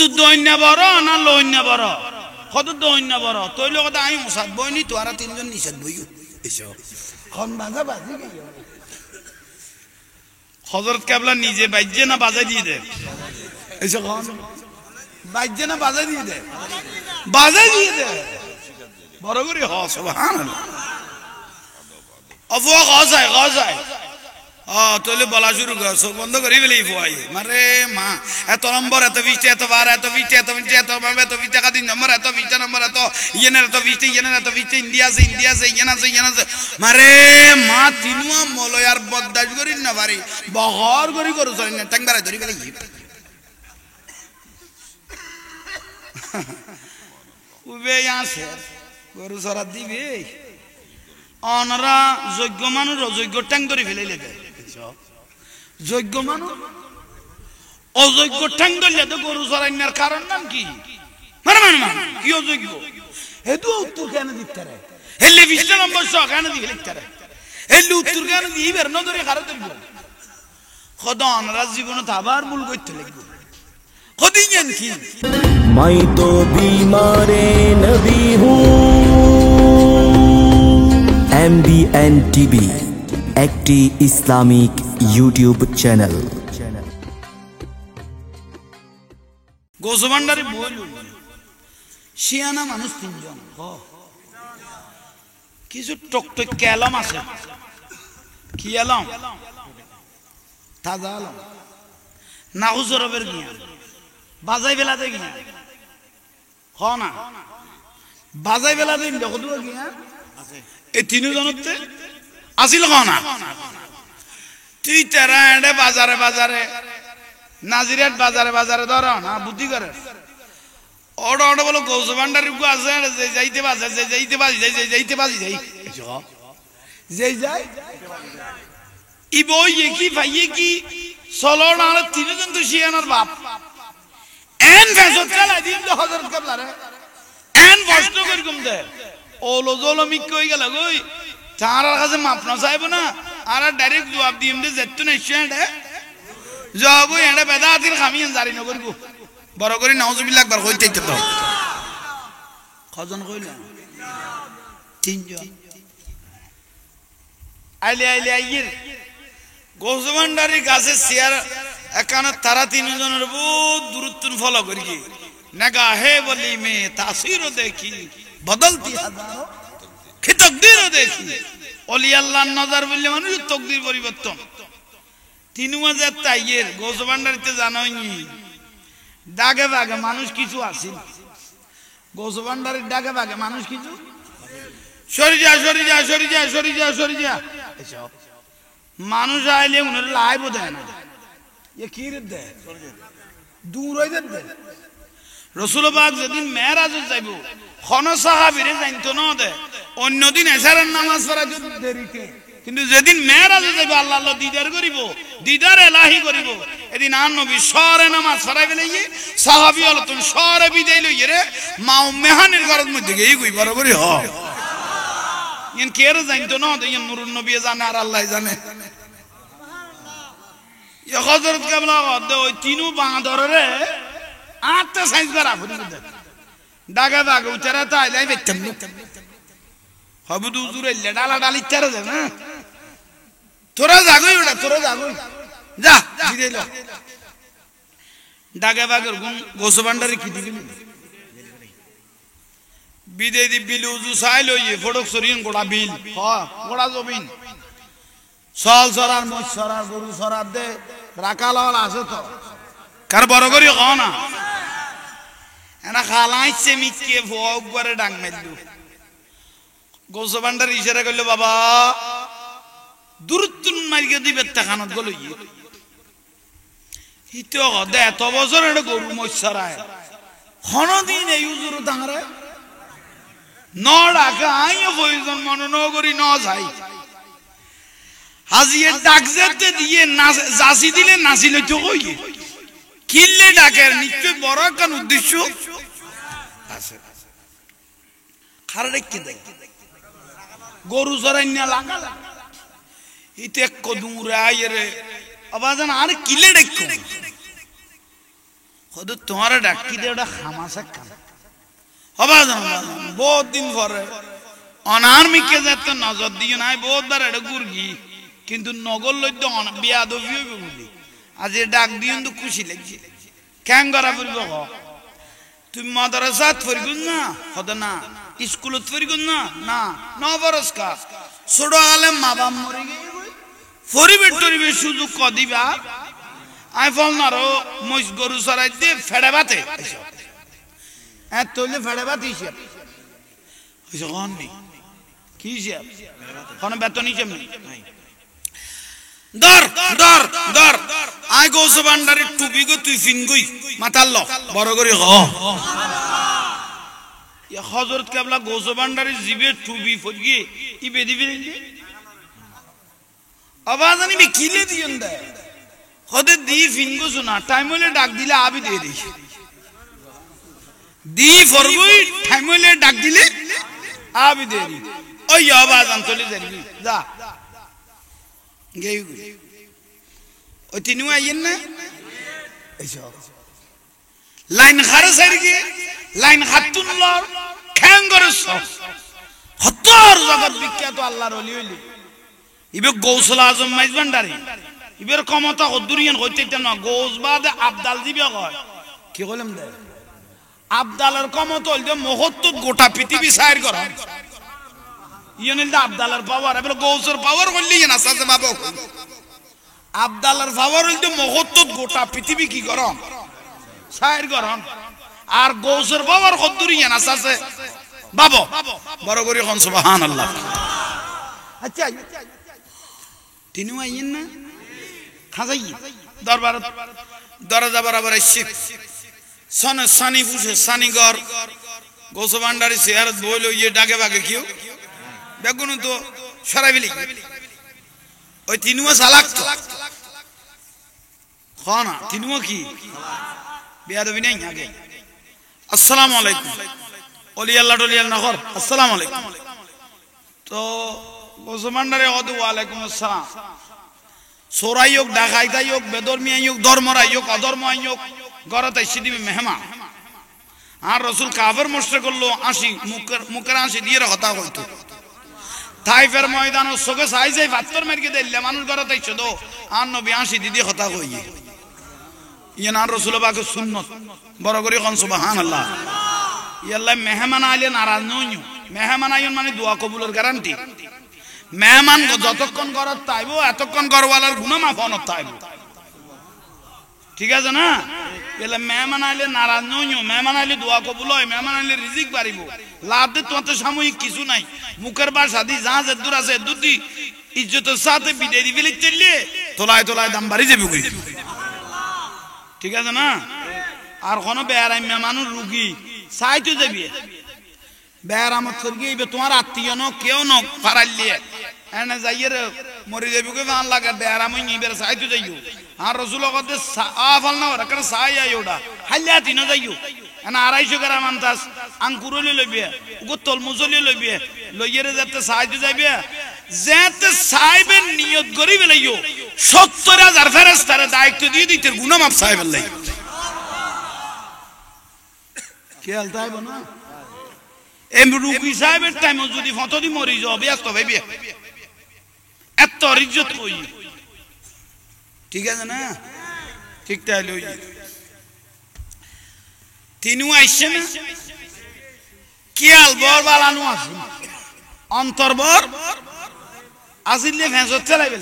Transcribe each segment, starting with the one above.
উত্তর দৈন্য বড় না লৈন্য বড় কত দৈন্য বড় তৈল কথা আমি মশাদ বইনি তো আর তিনজন নিষেধ বই এসব খন বাজা বাজি হযরত কেবলা নিজে বাজে না বাজা দিয়ে দেয় এসব খন বাজে না বাজা দিয়ে দেয় বাজা দিয়ে দেয় বড় করে হ সুবহানাল্লাহ অফওয়া গজায় তোলে বলা শুরু কর চোখ বন্ধ করি ফেলে ফুয়াই মারে মা এত নম্বর এত 20 এত 12 এত 20 এত 20 এত 20 টাকা দিন নম্বর এত 20 নম্বর এত ইয়েনের এত 20 ইয়েনের এত 20 ইন্ডিয়া আছে ইয়েন আছে মারে মা তিনুয়া মলয়ার বদদাস করি না পারি বহর করি করু চলেন না টাংবারে ধরি ফেলে উবে আছে গরু সরা দিবে অনরা যোগ্য মানুষ অযোগ্য ট্যাং ধরে ফেলে লেগে যোগ্য মানুষ অযোগ্য ট্যাং ধরলে তো গরু চড়াইনার কারণ নাম কি কি অযোগ্য হেতু উত্তর কেন দিতে রে হেলে 20 নম্বর শ কেন দিবে লিখতে রে হেলে উত্তর কেন দিবে না ধরে কারো দিব খোদা অনরা জীবনে আবার ভুল করতে লাগবে খদিয়েন কি मैं तो बीमारे नबी हूँ MBN TV একটি ইসলামিক ইউটিউব চ্যানেল গোসবান্ডারে বল শিয়ানা মানুষ তিনজন কিছু টকটক ক্যালাম আছে কি আলম তাজা আলম নাহুজরবের গিয়া বাজাই বেলাতে গিয়া হ না বাজাই বেলাতে দেখো গিয়া এই তিনজনতে আসিল না তুই তেরা এডে বাজারে বাজারে নাজিরাট বাজারে বাজারে ধর না বুদ্ধি করে ওটা ওটা বলো গৌসবান্ডার আছে যাইতে বাজে যাইতে বাজি যাইতে বাজি যাই যাই যাই ই বই কি ভাইয়ে কি চলো না তিনজন তো শিয়ানার বাপ এন ফেসত চালা দিন তো হযরত কেবলারে এন কষ্ট করকুম দে ওলো জলমি কই গেল কই তার কাছে মাপ না চাইব না আর ডাইরেক্ট জবাব দিম দে যেতু না ইশাড়ে জবাব এন্ডে বেদাতির খামিন জারি ন করব বড় করে নাউজুবিল্লাহ একবার কইতে তো কজন কইলা তিনজন আইলে আইয়ের গোসবান্ডারি গাছে শেয়ার একানা তারা তিনজনের বহুত দূরত্ব ফলো করি नगाहे वली में तासीर देखी बदलती हजारों की तकदीर देखी ওলি আল্লাহর নজর বললে মানুষ তকদির পরিবর্তন 3000 তাইয়ের গোসবান্ডারিতে জানোইনি ডাগে ভাগে মানুষ কিছু আসেন গোসবান্ডারির ডাগে ভাগে মানুষ কিছু সরি যা মানুষ আইলে উনার লাইভ দেয় না এ কি রে দেয় দূর হয়ে দেয় রসুল পাক যেদিন মেরাজ যাইব খন সাহাবীরে জানতো না দে অন্য দিন এশারের নামাজ পড়া দেরিতে কিন্তু যেদিন মেরাজ যাইব আল্লাহ আল্লাহ দিদার করিব দিদার ইলাহি করিব এদিন আর নবী শহরে নামাজ পড়াই গেলে সাহাবী হলো তুমি শহরে বিদায় লইয়ে রে মা মেহানের ঘরের মধ্যে গিয়ে কই বরাবরই হ ইন কের জানতো না দে ইন নূরুন নবী জানে আর আল্লাহ জানে ইয়া হযরত কেবলা দে ওই তিনু বাঁদরে আটটা সাইজ করা ফুটি দে ডাগা দাগ উচারা তাই লাই বেচম হবু দুজুরে লেডালা ডালি চারে দে না তোরা জাগই ওটা তোরা জাগই যা দিলে ল ডাগা বাগের গুণ গোসবান্ডারে কি দিবি বিদে দি বিলুজু সাইল হইয়ে ফটক সরিন গোড়া বিল গোড়া জমিন সল সরার মছ সরার গরু সরার দে রাকালাল আছে তো কার বড় করি ক না এনা খালাইছে মিকে ভোগ করে ডাং মেললু গোসবান্ডার ইশারা করলো বাবা দূরত্ব মারিকে দিবে তাখানত গল ইয়ে হিতো দে এত বছর এটা গরু মছ সরায় কোনদিন এই উজুর দাঁড়ে ন ডাকা আইও প্রয়োজন মনে ন করি ন যাই হাজিয়ে ডাক যেতে দিয়ে জাসি দিলে নাচিলে তো কই কিল্লে ডাকের নিশ্চয় বড় কোন উদ্দেশ্য আছে খার রেখে দেয় গরু জরাইনা লাগা ইতে কদুরা আইরে আবাজান আর কিলে ডাকো কদু তোমার ডাকি দে ওটা খামাসা খান হবা জানো বহুত দিন পরে অনার্মিকে যাতে নজর দিও নাই বহুত বার এটা গুরগি কিন্তু নগর লইতে বিয়া দবি হইবে বলি আজ ডাক দিও তো খুশি লাগছে কেন করা পড়ব তুমি মাদ্রাসাত ফরিগুন না হতো না স্কুলত ফরিগুন না না নবরস্কা ছোট আলেম মা বাপ মরে গিয়ে পরিবেশ টরিবেশ সুযোগ কদিবা আই ফল নারো মহিষ গরু চড়াই দিয়ে ফেড়ে বাতে হ্যাঁ তৈলে ফেড়ে বাতে হিসাব হয়েছে কন নেই কি হিসাব কোনো বেতন হিসাব নেই দর দর দর আই গৌস ভান্ডারের টুপি গো তুই ফিন গই মাতাল ল বড় করে হ হজরত কেবলা গৌস ভান্ডারের জিবে টুপি ফটগি ই বেদি ফিরিন আওয়াজ আনিবি কিলে দিয়ন দে হদে দি ফিনগো শোনা টাইম হইলে ডাক দিলে আবি দিয়ে দিই দি ফরগুই টাইম হইলে ডাক দিলে আবি দিয়ে দিই ওই আওয়াজ আন চলে যাবি যা গেই ওই তিনু আইয়েন না এইসব লাইন খারে সাইডে লাইন হাতুন লর খ্যাঙ্গর সব হত্তর জগৎ বিখ্যাত আল্লাহর ওলি হইলি ইবে গৌসুল আজম মাইজ ভান্ডারি ইবের ক্ষমতা হদ্দুরিয়ান হইতে না গৌস বাদে আবদাল দিবে কয় কি কইলাম দে আবদালের ক্ষমতা হইল মহত্ব গোটা পৃথিবী সাইর করা ইয়নিল দা আবদালের পাওয়ার এবার গৌসের পাওয়ার হইলি না সাথে বাবা আবদালের পাওয়ার হইল মহত্ব গোটা পৃথিবী কি কর সাইর কর আর গৌসের পাওয়ার হদ্দুরিয়ান আছে বাবা বড় করে কোন সুবহানাল্লাহ আচ্ছা তিনিও আইয়েন না খাজাই দরবার দরজা বরাবর এসে সনে সানি ফুসে সানি ঘর গৌস ভান্ডারি চেয়ারত বইল ইয়ে ডাকে বাগে কিও বেগুন তো সরাই ফেলি ওই তিনিও চালাক তো খানা তিনিও কি বেয়াদবি নাই আগে আসসালামু আলাইকুম ওলি আল্লাহ টলি আল্লাহ নগর আসসালামু আলাইকুম তো গৌস ভান্ডারি ওদু ওয়ালাইকুম আসসালাম সোরাই হোক ডাকাইতাই হোক বেদর্মিয়াই হোক ধর্মরাই হোক অধর্মাই হোক গড়াতাই সিদিবি মেহমান আর রসুল কাফের মোশরে করলো আসি মুখের আসি দিয়ে কথা হইতো তাইফের ময়দান চোখে চাই যাই ভাত্তর মেরকে দিলে মানুষ গড়াতাই চোদ আর নবী আসি দিদি কথা কইয়ে ইয়ে আর রসুল বাকে সুন্নত বড় করে কোন সুবহানাল্লাহ ইয়াল্লাহ মেহমান আইলে নারাজ নই মেহমান আইন মানে দোয়া কবুলের গ্যারান্টি মেহমান যতক্ষণ ঘরত তাইব এতক্ষণ ঘরওয়ালার গুনাহ মাফ হনত তাইব ঠিক আছে না এলে মেহমান আইলে নারাজ নইও মেহমান আইলে দোয়া কবুল হয় মেহমান আইলে রিজিক বাড়িব লাভ দে তোমার সাময়িক কিছু নাই মুখের বাসা দি যা যে দূর আছে দুটি ইজ্জতের সাথে বিদায় দি ফেলে চললে তোলায় তোলায় দাম বাড়ি যাবে ঠিক আছে না আর কোন বেয়ারাই মেহমানুর রুগী চাইতে যাবি বেয়ারামত করি তোমার আত্মীয় ন কেউ ন ফারাইলিয়ে এনে যাইয়ের মরে যাবি ভাল লাগে বেয়ারাম নিবের চাইতে যাইও আর রসুল কতে আফাল না ওরা কেন চাই আই ওটা হাইলিয়া তিন যাইও এনে 250 গ্রাম আনতাস আঙ্কুরলি লইবে উগো তলমুজলি লইবে লইয়েরে যাতে চাইতে যাইবে যেতে চাইবে নিয়ত করি বেলাইও 70000 ফেরেশতারে দায়িত্ব দিয়ে দিতে গুনাহ মাফ চাইবে লাই খেয়াল তাইব না এম রুগী সাহেবের টাইমে যদি ফটো দি মরি যাও ব্যস্ত ভাইবে এত ইজ্জত কই ঠিক আছে না ঠিক তাই লই তিনু আইছে না কিয়াল বর বালানো আছে অন্তর্বর আসিলে ফেঁসত চালাইবে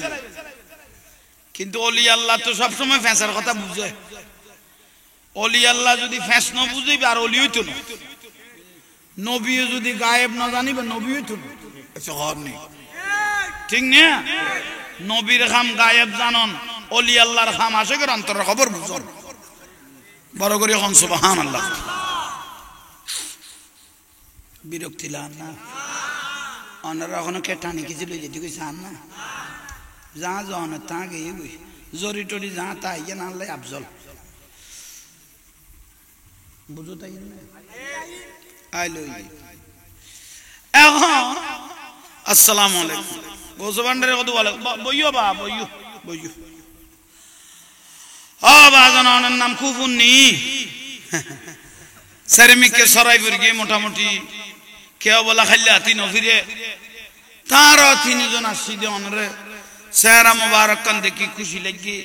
কিন্তু ওলি আল্লাহ তো সব সময় ফেঁসার কথা বুঝে ওলি আল্লাহ যদি ফেঁস ন বুঝিবে আর ওলি হইতো না নবী যদি গায়েব না জানিবে নবী হইতো না নেই ঠিক না নবীর খাম গায়েব জানন ওলি আল্লাহর খাম আশেকের অন্তরের খবর বুঝুন বড় করে এখন সুবহানাল্লাহ বিরক্তি লান না অন্যরা এখনো কে টানি কিছু লই যেতে কইছে আন না যা জন তা গিয়ে জরি টরি যা তাই না আল্লাহ আফজল বুঝো তাই না আইলো এখন আসসালামু আলাইকুম গোসবান্ডারে কত বলে বইও বা বইও বইও ও বাজান ওনার নাম কুফুন্নি সেরেমিককে সরাইপুর গিয়ে মোটামুটি কেউ বলা খাইলে হাতি নফিরে তারও তিনজন আসছি যে অনরে চেহারা মোবারক কান দেখি খুশি লাগি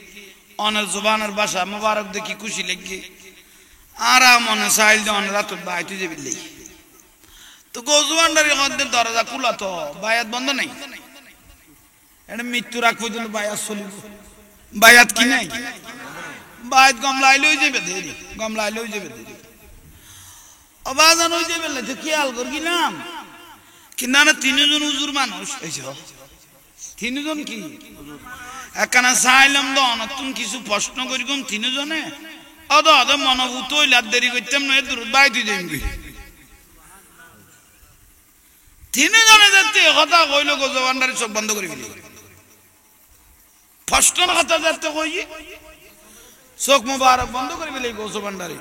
অনের জবানের বাসা মোবারক দেখি খুশি লাগি আর মনে চাইল যে অনরা তোর বাইতে যে বিল্লাই তো গৌজবান্ডারি মধ্যে দরজা খোলা তো বায়াত বন্ধ নাই এটা মৃত্যুর আগ পর্যন্ত বায়াত চলিব বায়াত কি নাই বায়াত গমলাইলেও যাবে দেরি গমলাইলেও যাবে দেরি অবাজান হয়ে যাবে তো খেয়াল কর গেলাম কিন্তু না তিনজন হুজুর মানুষ তিনজন কি একখানা চাইলাম তো অনতুন কিছু প্রশ্ন করি কম তিনজনে অদ অদ মনোভূত হইলে আর দেরি করতাম না দূর বাইতে যাবি তিনজনে যাতে কথা কইল গজবান্ডারি চোখ বন্ধ করে ফেলি প্রশ্নের কথা যাতে কই চোখ মোবারক বন্ধ করে ফেলি গজবান্ডারি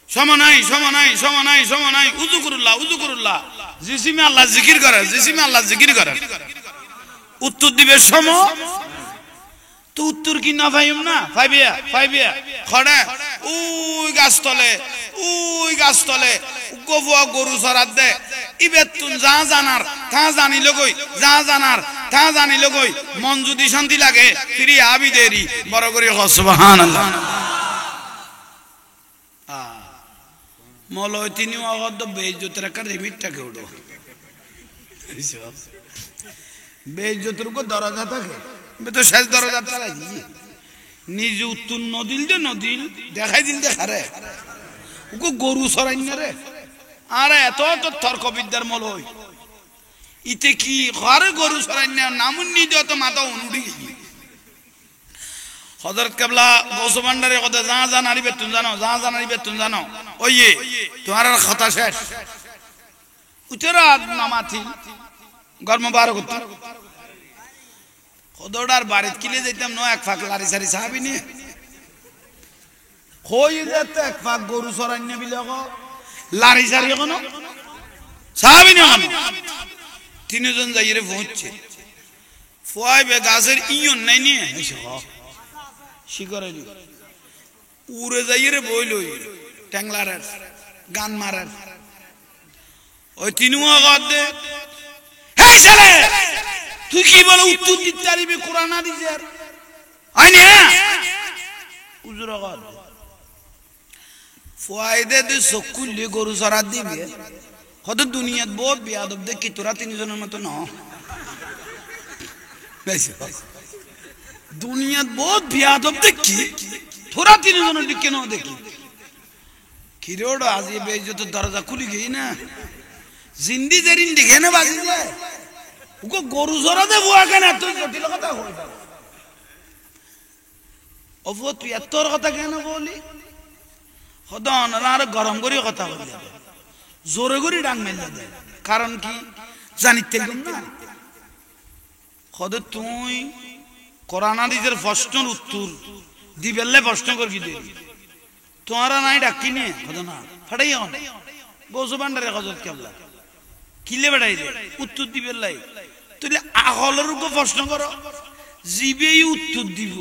সমানাই সমানাই সমানাই সমানাই উজু করুল্লাহ জিসিমে আল্লাহ জিকির করে জিসিমে আল্লাহ জিকির করে উত্তর দিবে সম তো উত্তর কি না পাইম না পাইবিয়া খড়ে ওই গাছতলে গোফুয়া গরু চরাত দে ইবেতুন যা জানার তা জানিল গই যা জানার তা জানিল গই মন যদি শান্তি লাগে ফিরি আবি দেরি বড় করে সুবহানাল্লাহ মলয় তিনি অগদ্য বেইজ্জতের একটা রিমিটটাকে উঠো বেইজ্জতের উপর দরজা থাকে তো শেষ দরজা তারা নিজে উত্তর নদিল যে নদিল দেখাই দিল দেখারে ওকে গরু সরাই না রে আরে এত তো তর্কবিদ্যার মলয় ইতে কি ঘরে গরু সরাই না নামুন নিজে অত মাথা উনুড়ি গেছি হযরত কেবলা গৌসবান্ডারের কথা যা জানারি বেতুন জানো যা জানারি বেতুন জানো ওইয়ে তোমার কথা শেষ উচরা নামাথি গর্ম বার করতে খদড়ার বাড়িতে কিলে যাইতাম ন এক ফাঁক লারি সারি সাহাবি নিয়ে কই যেতে এক ফাঁক গরু সরান্য বিলে লারি সারি কোনো সাহাবি নিয়ে তিনজন যাইরে পৌঁছছে ফুয়াইবে গাছের ইয়ন নাই নিয়ে শিকরে উড়ে যাইরে বইল ট্যাংলারের গান মারার ওই তিনুয়া গদে এই ছেলে তুই কি বলে উত্তর দিতে পারবি কোরআন হাদিসের আইনে উজুর গদ ফায়দা দে সকুলি গরু সরা দিবে কত দুনিয়াত বহুত বেয়াদব দেখি তোরা তিনজনের মত না দুনিয়াত বহুত বেয়াদব দেখি তোরা তিনজনের দিকে না দেখি কিরোড আজ এই বেইজ্জত দরজা খুলি গই না জিন্দি জেরিন দিকে না বাজি যায় ওকে গরু জরা দে বুয়া কেন তুই জটিল কথা কই অফো তুই এতর কথা কেন বলি খদন আর গরম করি কথা বলি জোরে করি ডাং মেলে দে কারণ কি জানিতে গম না খদ তুই কোরআন হাদিসের প্রশ্নের উত্তর দিবেলে প্রশ্ন করবি দে তোরা নাই ডাকি নে খদ না ফাটাই হন গৌসবান্ডারে হযরত কেবলা কিলে বেড়াই দে উত্তর দিবে লাই তুই আগলের উপর প্রশ্ন করো জিবেই উত্তর দিব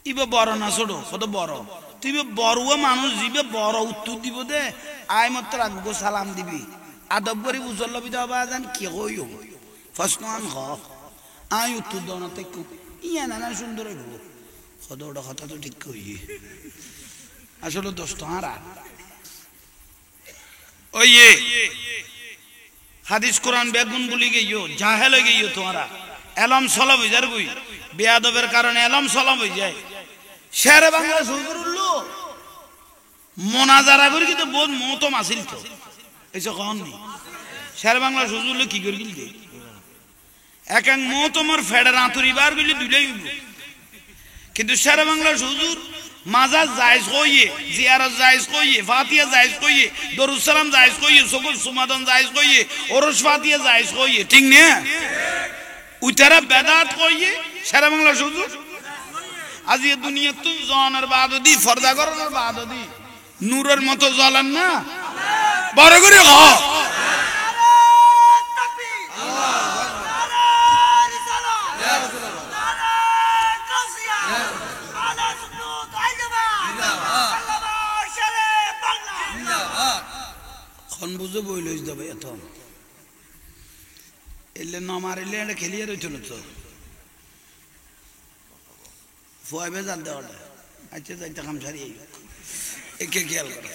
ইবে বড় না ছোট কত বড় তুই বড় মানুষ জিবে বড় উত্তর দিব দে আয় মাত্র আগো সালাম দিবি আদব করে উজল লবি দাবা জান কি হইও প্রশ্ন আন হ আয় উত্তর দাও না তেকু ইয়া না সুন্দর হইব কত ওটা কথা তো ঠিক কই আসলে দোস্ত হারা ওইয়ে হাদিস কোরআন বেগুন বলি গইও জাহেল হয়ে গইও তোমরা এলম সলাব হয়ে যার গই বেয়াদবের কারণে এলম সলাব হয়ে যায় শেরে বাংলা হুজুরুল্লো মোনাজারা করি কিন্তু বহুত মতম আসিল তো এইসব কখন নি শেরে বাংলা হুজুরুল্লো কি করি গিল এক এক মতমর ফেডার আঁতুরিবার গইলে দুইলাই হইব কিন্তু শেরে বাংলা হুজুর মাজা জায়েজ কইয়ে জিয়ারত জায়েজ কইয়ে ফাতিহা জায়েজ কইয়ে দরুদ সালাম জায়েজ কইয়ে সকল সুমাদান জায়েজ কইয়ে ওরস ফাতিহা জায়েজ কইয়ে ঠিক না উতারা বেদাত কইয়ে সারা বাংলা হুজুর আজ এই দুনিয়া তো জানের বাদদি ফরদা করার বাদদি নূরের মতো জ্বলেন না বড় করে হ খন বুঝে বই লইস দেবে এত এলে ন মারিলে এটা খেলিয়ে রয়েছিল তো ফুয়াবে জাল দেওয়াটা আচ্ছা যাইতে কাম সারিয়ে একে খেয়াল করে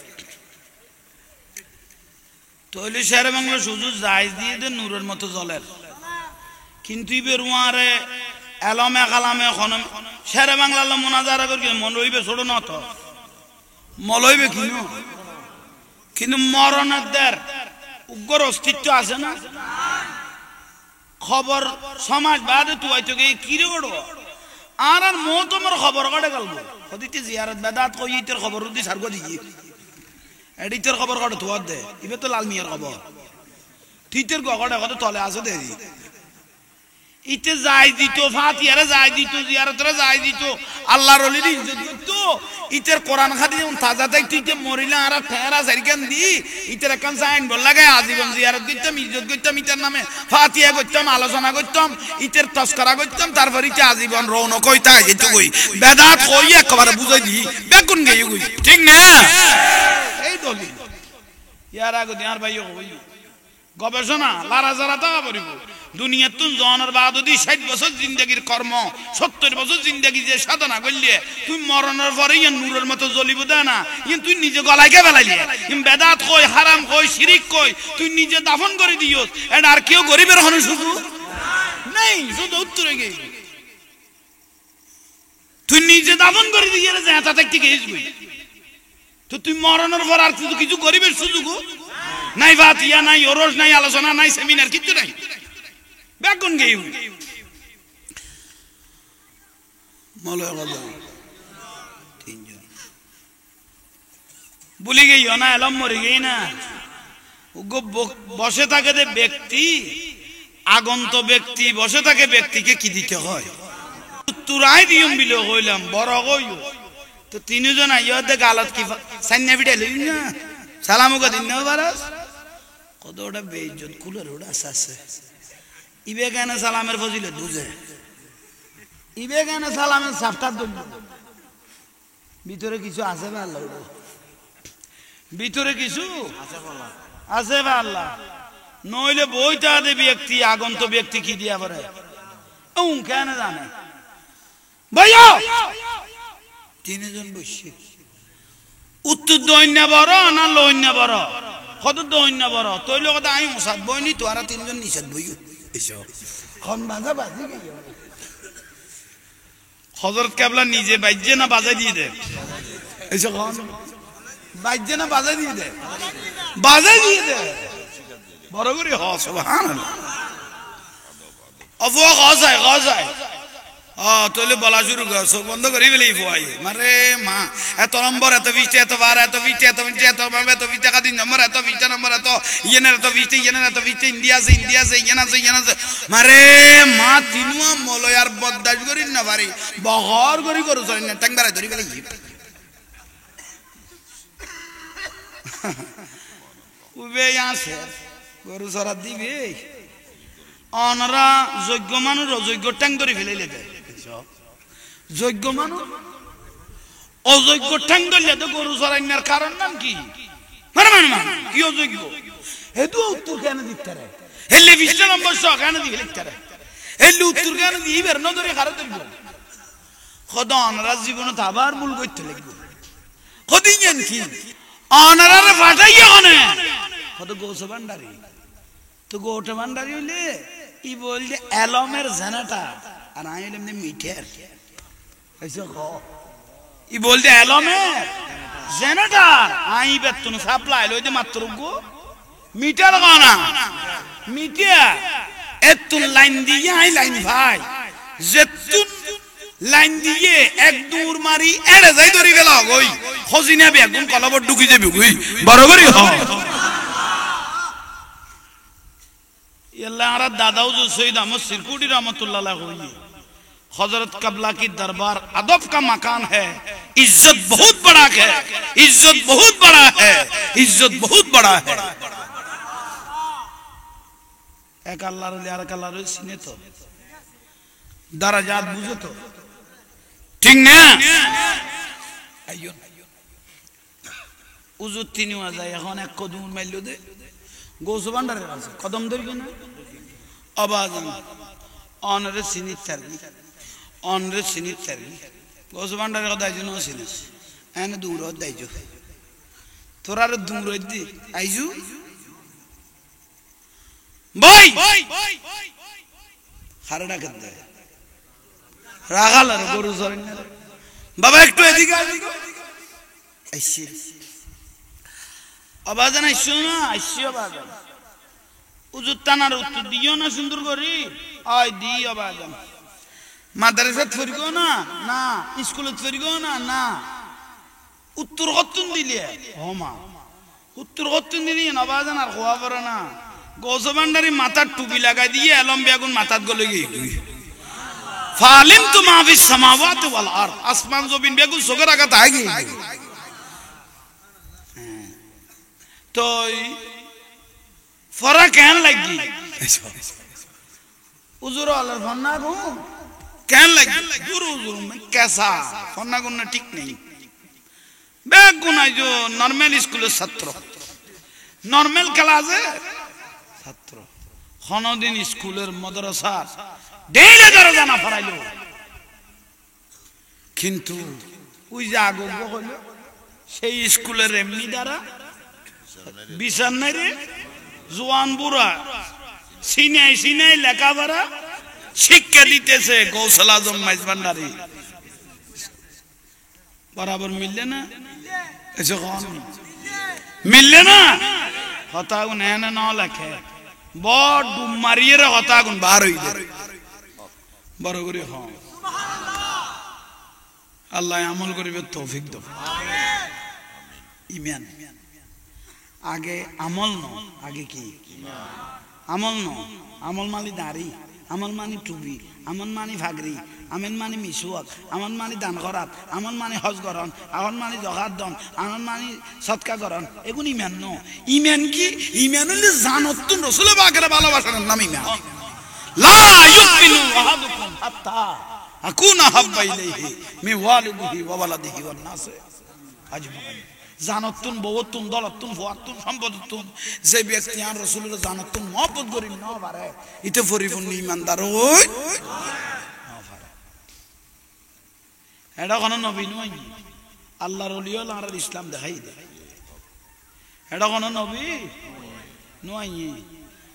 তৈলি শেরে বাংলা শুধু জায়জ দিয়ে দে নূরের মতো জলের কিন্তু বেরুয়ারে এলমে কালামে খনম শেরে বাংলা মোনাজারা করি মন রইবে ছোট না তো মলইবে কিনো কিন্তু মরণের দের উগ্র অস্তিত্ব আছে না খবর সমাজ বাদে তুই তো কিরে ওড়ো আর মো তোমার খবর কাটে গেলবো কদিতে জিয়ারত বেদাত কই ইতের খবর দি সারগো দিই এডিটের খবর কাটে তুই দে ইবে তো লাল মিয়ার খবর তিতের গগড়ে কত তলে আছে দেরি ইতে যাই দিত ফাতিহারে যাই দিত জিয়ারতরে যাই দিত আল্লাহর ওলির ইজ্জত করত ইতের কোরআন খাদি যেমন তাজা তাই তুইতে মরিলা আর ফেরা সারিকান দি ইতের একখান সাইন বল লাগে আজীবন জিয়ারত করতাম ইজ্জত করতাম ইতের নামে ফাতিহা করতাম আলোচনা করতাম ইতের তস্করা করতাম তারপর ইতে আজীবন রৌনক হইতা যেত কই বেদাত কই একবারে বুঝাই দি বেগুন গেই কই ঠিক না এই দলিল ইয়ার আগে দিয়ার ভাইও কই গবেষণা লারা যারা তা বলিব দুনিয়ার তুন জনের বাদ যদি 60 বছর জিন্দেগির কর্ম 70 বছর জিন্দেগি যে সাধনা করলে তুই মরণের পরে ইয়ে নূরের মতো জ্বলিব দে না ইয়ে তুই নিজে গলাইকে ফেলাইলি বেদাত কই হারাম কই শিরিক কই তুই নিজে দাফন করে দিও এটা আর কেউ গরিবের হন শুধু নেই শুধু উত্তরে গে তুই নিজে দাফন করে দিয়ে যে এটা থেকে গেছবি তো তুই মরণের পর আর তুই কিছু গরিবের সুযোগ নাই ফাতিহা নাই ওরস নাই আলোচনা নাই সেমিনার কিছু নাই বেগুন গেই মলয় কথা তিনজন ভুলে গেই না এলম মরে গেই না বসে থাকে যে ব্যক্তি আগন্ত ব্যক্তি বসে থাকে ব্যক্তিকে কি দিতে হয় তুরাই দিয়ম বিলে হইলাম বড় হইও তো তিনজন আইয়া দে গালত কি সান্না বিড়ে লই না সালামু দিন না বারাস কত ওটা বেইজ্জত কুলের ওটা আছে ইবে কেন সালামের ফজিলত বুঝে ইবে কেন সালামের সাফটার দল ভিতরে কিছু আছে বা আল্লাহ ভিতরে কিছু আছে বা আল্লাহ নইলে বইটা দে ব্যক্তি আগন্ত ব্যক্তি কি দিয়া পারে ও কেন জানে ভাইয়া তিনজন বসে উত্তর দৈন্য বড় না লৈন্য বড় কত দৈন্য বড় তৈল কথা আমি মশাদ বইনি তো আর তিনজন নিষেধ বই হযরত কেবলা নিজে বাজ্যে না বাজাই দিয়ে দে বাজ্যে না বাজাই দিয়ে দে বাজাই দিয়ে দে বড় করে হ সুবহানাল্লাহ অফওয়া গাজায় তোলে বলা শুরু কর সব বন্ধ করে ফেলে ফুয়াই মারে মা এত নম্বর এত 20 এত 12 এত 20 এত 20 এত ভাবে এত 20 টাকা দিন নম্বর এত 20 নম্বর এত ইয়েনের এত 20 ইয়েনের এত 20 ইন্ডিয়া আছে ইয়েনা মারে মা তিনুয়া মলয়ার বদদাস করিন না পারি বহর করি করু সরিন না টাংবারে ধরি ফেলে উবে আছে গরু সরা দিবে অনরা যোগ্য মানুষ অযোগ্য ট্যাং ধরে ফেলে দেয় যোগ্য মানুষ অযোগ্য ঠ্যাং ধরলে তো গরু চড়াইনার কারণ নাম কি কি অযোগ্য হেতু উত্তর কেন দিতে রে হেললে 20 নম্বর শ কেন দিবে লিখতে রে হেললে উত্তর কেন দিবে না ধরে কারো ধরব খোদা অনরা জীবন আবার মূল করতে লাগবে খদিয়েন কি অনরারে ফাটাইয়া হনে কত গোস ভান্ডারি তো গোটা ভান্ডারি হইলে ই বলছে এলমের জানাটা আর আমি হইলাম মিঠের ই বলতে এলমের জানাটা আমি বেতন সাপ্লাই লইতে মাত্র গো মিটার গানা মিটিয়া এতুন লাইন দিয়ে আই লাইন ভাই যেতুন লাইন দিয়ে এক দূর মারি এড়ে যাই ধরি গেল ওই খজিনা বেগুন কলবর ঢুকি যাবি ওই বরাবরই হ अल्लाह दादा सईद अहमद सिरकुटी रहमतुल्लाह अलैहि हजरत कबला की दरबार अदब का मकान है इज्जत बहुत बड़ा है इज्जत बहुत बड़ा है इज्जत बहुत बड़ा है एक अल्लाह रे আর এক আল্লাহ রে চিনে তো দরজাত বুঝে তো ঠিক না আইয়ো উজু তিনিও যায় এখন এক কদম মাইলো দে গৌস ভান্ডারের আছে কদম ধরি কিনা অবাজান অনরে সিনিত থাকি অনরে সিনিত থাকি গৌস ভান্ডারের কথা আইজু ন সিনিস এনে দূর দাইজু তোরা দূর দি আইজু ভাই হারে ডাকে দেয় রাগাল আর গরু জরেন বাবা একটু এদিকে আইসি অবাজান আইসো না আইসি অবাজান উজুর টানার উত্তর দিও না সুন্দর করি আয় দি অবাজান মাদ্রাসা ফিরগো না না স্কুলত ফিরগো না না উত্তর কত্তুন দিলে হমা উত্তর কত্তুন দিলি অবাজান আর খোয়া পড়ে না গৌস ভান্ডারি মাথার টুপি লাগাই দিয়ে এলম বেগুন মাথাত গলে গিয়ে ফালিম তু মাফিস সামাওয়াতি ওয়াল আরদ আসমান জমিন বেগুন সোগের আগা তাই গিয়ে তো ফরা কেন লাগি উজুর আল্লাহর ফন্না গো কেন লাগি গুরু উজুর কেসা ফন্না গুণ ঠিক নেই বেগুন আইজো নরমাল স্কুলের ছাত্র নরমাল ক্লাসে ছাত্র খনদিন স্কুলের মাদ্রাসা ডেইলি দরজা না ফরাইলো কিন্তু ওই যে আগো হইল সেই স্কুলের এমনি দ্বারা বিছান নাই রে জোয়ান বুড়া সিনাই সিনাই লেখাপড়া শিক্ষা দিতেছে গৌসুল আজম মাইজ ভান্ডারী বরাবর মিললে না এসে মিললে না কথা গুণ এনে ন লেখে বড় ডুব মারিয়ে রে কথা গুণ বার হইলে বড় করে হ আল্লাহ আমল করিবে তৌফিক দাও ইমান আগে আমল ন আগে কি আমল ন আমল মানি দাড়ি আমল মানি টুপি আমল মানি ফাগরি আমল মানি মিসওয়াক আমল মানি দান করাত আমল মানি হজ করন আমল মানি যাকাত দন আমল মানি সদকা করন এগুন ইমান ন ইমান কি ইমান হলে জানতুন রাসূল পাকের ভালোবাসার নাম ইমান লা ইউমিনু আহাদুকুম হাত্তা আকুনা হাব্বা ইলাইহি মিন ওয়ালিদিহি ওয়া ওয়ালাদিহি ওয়ান নাস আজমাইন জানতুন বহুতুন দলতুন ফুয়াতুন সম্পদতুন যে ব্যক্তি আর রাসূলের জানতুন মহব্বত করি না পারে ইতে পরিপূর্ণ ঈমানদার হই না পারে এটা কোন নবী নয় আল্লাহর ওলি হলো আর ইসলাম দেখাই দেয় এটা কোন নবী নয়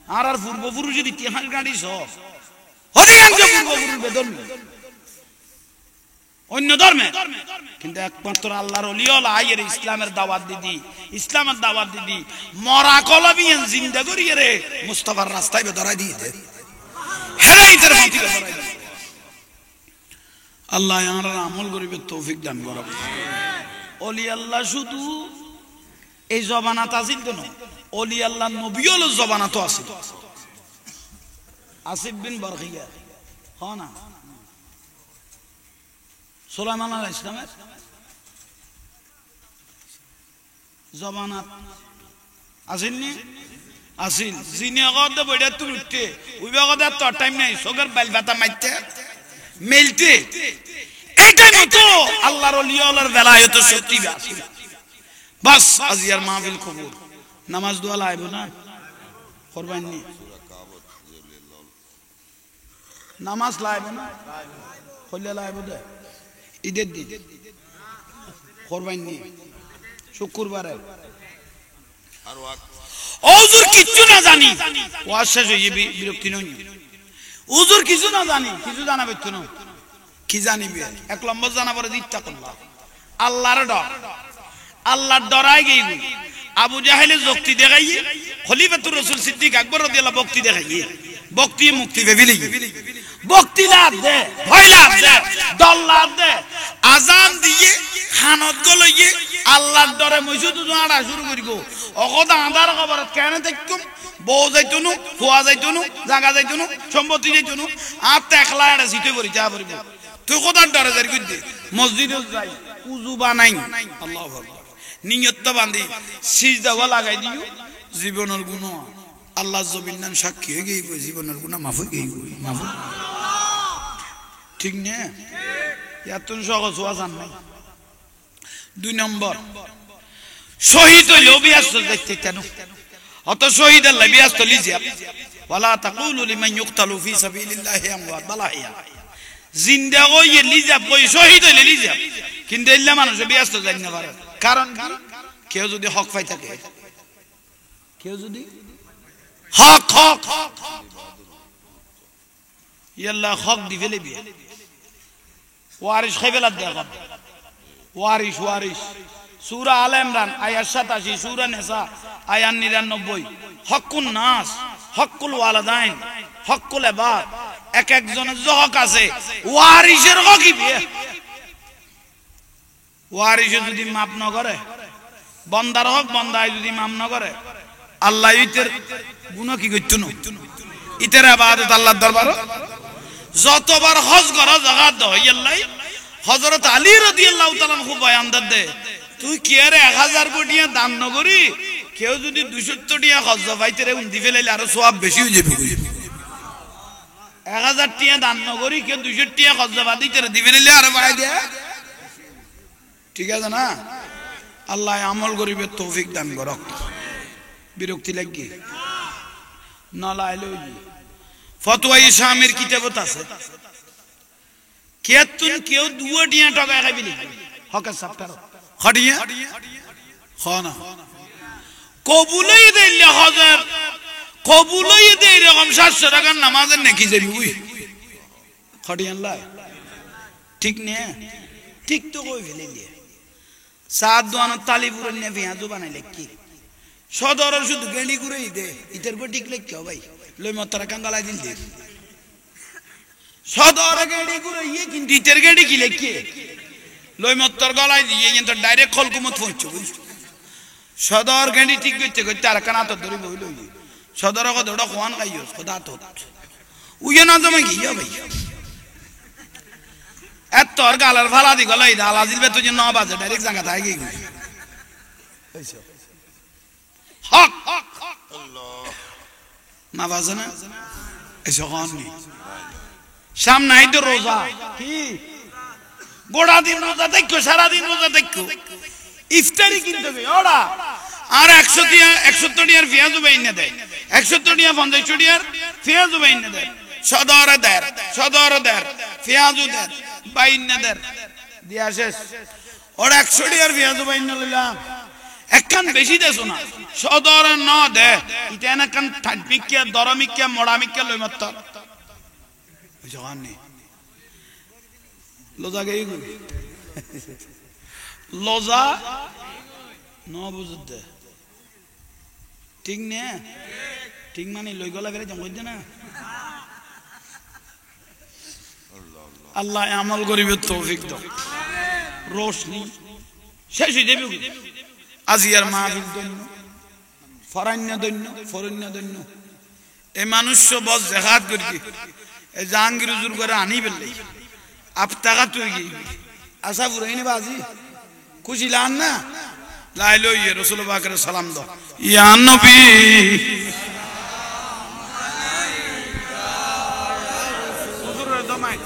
আর পূর্বপুরুষের ইতিহাস গাড়ি সব অধিকাংশ পূর্বপুরুষ বেদর্মী অন্য ধর্মে কিন্তু একমাত্র আল্লাহর ওলি হলো আয়ের ইসলামের দাওয়াত দিদি ইসলামের দাওয়াত দিদি মরা কলবিয়ান জিন্দা করিয়ে রে মুস্তাফার রাস্তায় ধরাই দিয়ে দে হেদায়েতের পথে ধরাই দে আল্লাহ আমরা আমল করিবে তৌফিক দান করুক ওলি আল্লাহ শুধু এই জবানাত আছিল কেন ওলি আল্লাহ নবী হলো জবানাত আছে আসিফ বিন বরখিয়া হ্যাঁ না সুলাইমান আলাইহিস সালামের জবানাত আসিল নি আসিল জিনে আগতে বইডা তুই উঠতে ওই বাগদা তো টাইম নাই সগর বাইল বাতা মাইতে মেলতে এই টাইম তো আল্লাহর ওলি আল্লাহর বেলায়েত শক্তি আছে বাস আজিয়ার মাহফিল কবুল নামাজ দোয়া লাইব না করবেন নি নামাজ লাইব না কইলে লাইব দে ঈদের দিন করবেন নি শুক্রবারে ওজুর কিচ্ছু না জানি ওয়াজ শেষ হয়ে বিরক্তি নই ওজুর কিছু না জানি কিছু জানাবে তো না কি জানিবে এক নম্বর জানা পরে ইচ্ছা করলাম আল্লাহর ডর আল্লাহর ডরাই গই আবু জাহেলে যুক্তি দেখাইয়ে খলিফাতুর রাসূল সিদ্দিক আকবর রাদিয়াল্লাহু বক্তি দেখাইয়ে বক্তি মুক্তি ভেবিলি বক্তি লাভ দে ভয় লাভ দে ডর লাভ দে আজান দিয়ে খানত গলইয়ে আল্লাহর ডরে মসজিদ আড়া শুরু করিগো অকদা আন্ধার খবর কেন দেখতুম বউ যাইতুনু ফুয়া যাইতুনু জায়গা যাইতুনু সম্পত্তি যাইতুনু আর একলা আড়া সিটে করি যা পড়িব তুই কোদার ডরে যাই কই দে মসজিদে যাই উযু বানাই আল্লাহু আকবার নিয়ত বাঁধি সিজদা লাগাই দিও জীবনের গুনাহ আল্লাহ জবিন নাম সাক্ষী হয়ে গই জীবনের গুনাহ মাফ হয়ে গই মাফ ঠিক না এত সহজ হওয়া জান নাই দুই নম্বর শহীদ হইল বিয়াস দেখতে কেন অত শহীদের লাবিয়াস তো লিজিয়া ওয়ালা তাকুলু লিমান ইউকতালু ফি সাবিলিল্লাহি আমওয়াত বালাহিয়া জিন্দা হইয়ে লিজাব কই শহীদ হইলে লিজাব কিন্তু এল্লা মানুষ বিয়াস তো জানি না পারে কারণ কেউ যদি হক পাই থাকে কেউ যদি হক হক ইয়াল্লাহ হক দি ফেলে বিয়ে ওয়ারিশ খাইবেলা দেখো ওয়ারিশ ওয়ারিশ সূরা আল ইমরান আয়াত 87 সূরা নিসা আয়াত 99 হকুন নাস হকুল ওয়ালাদাইন হকুল ইবাদ এক একজনের যে হক আছে ওয়ারিশের হক কি বিয়ে ওয়ারিশে যদি মাপ না করে বান্দার হক বান্দায় যদি মাপ না করে আল্লাহ ইতের গুনাহ কি করতে না ইতের ইবাদত আল্লাহর দরবারে যতবার হজ করা জায়গা দাও আল্লাহ হযরত আলী রাদিয়াল্লাহু তাআলা খুব বয়ান দে তুই কি আরে 1000 কোটি দান না করি কেউ যদি 200 টাকা হজ পাইতে রে উন্দি ফেলাইলে আরো সওয়াব বেশি হয়ে যাবে 1000 টাকা দান না করি কেউ 200 টাকা হজ দিতে রে দিবে নিলে আরো বাড়াই দে ঠিক আছে না আল্লাহ আমল করিবে তৌফিক দান করক বিরক্তি লাগি না লাইলো ফতোয়া ইসলামের কিতাবত আছে কেতুন কেউ দুয়াটিয়া টাকা খাইবি হকের সাফটার খড়িয়া খানা কবুলই দিলে হজর কবুলই দে এরকম 700 টাকার নামাজের নাকি যাবি ওই খড়িয়া আল্লাহ ঠিক নে ঠিক তো কই ফেলে দিয়ে সাত দোয়ানো তালিপুরের নে পেঁয়াজু বানাইলে কি সদর শুধু গেলি করে দে ইতের পর ঠিক লেখ ভাই লই মতারা কাঙ্গালা দিল দে সদর গেলি করে ইয়ে কিন্তু ইতের গেলি কি লেখে লই মত্তর গলায় দিয়ে কিন্তু ডাইরেক্ট খলকুমত পৌঁছবো সদর গেলি ঠিক করতে করতে আর কানা তো ধরি বইল সদর কত ওটা খোয়ান খাইও খোদা তো উইয়ে না জমে গিয়ে ভাই এত আর গালার ফালা দি গলাই দালা দিবে তুই 9 বাজে ডাইরেক্ট জায়গা থাকে গই হক আল্লাহ মা বাজে না এসো গানি সামনে আই তো রোজা কি গোড়া দিন রোজা দেখো সারা দিন রোজা দেখো ইফতারি কিনতে হবে ওরা আর 100 টাকার পেঁয়াজ বাইনে দেয় 100 টাকা 50 টাকার পেঁয়াজ বাইনে দেয় সদর দের পেঁয়াজ দের বাইনে দের দিয়া শেষ ওর 100 টাকার পেঁয়াজ বাইনে লইলাম একখান বেশি দেছো না সদর ন দে এটা না কান ঠাডমিকিয়া দরমিকিয়া মোড়ামিকিয়া লই মত জানি লজা গই লজা ন বুঝতে ঠিক নে ঠিক মানে লই গলা ফেরে জম কইতে না আল্লাহ আমল করিবে তৌফিক দাও রোশনি শেষ হই যাবে আজিয়ার মাহফিল দন্য ফরান্য দন্য ফরন্য দন্য এই মানুষ বস জাহাদ করি এই জাহাঙ্গীর হুজুর করে আনি বেললে আপ টাকা তুই গই আশা পুরাইনি বাজি খুশি লান না লাইলো ইয়ে রাসূল পাকের সালাম দাও ইয়া নবী হুজুরের দমাই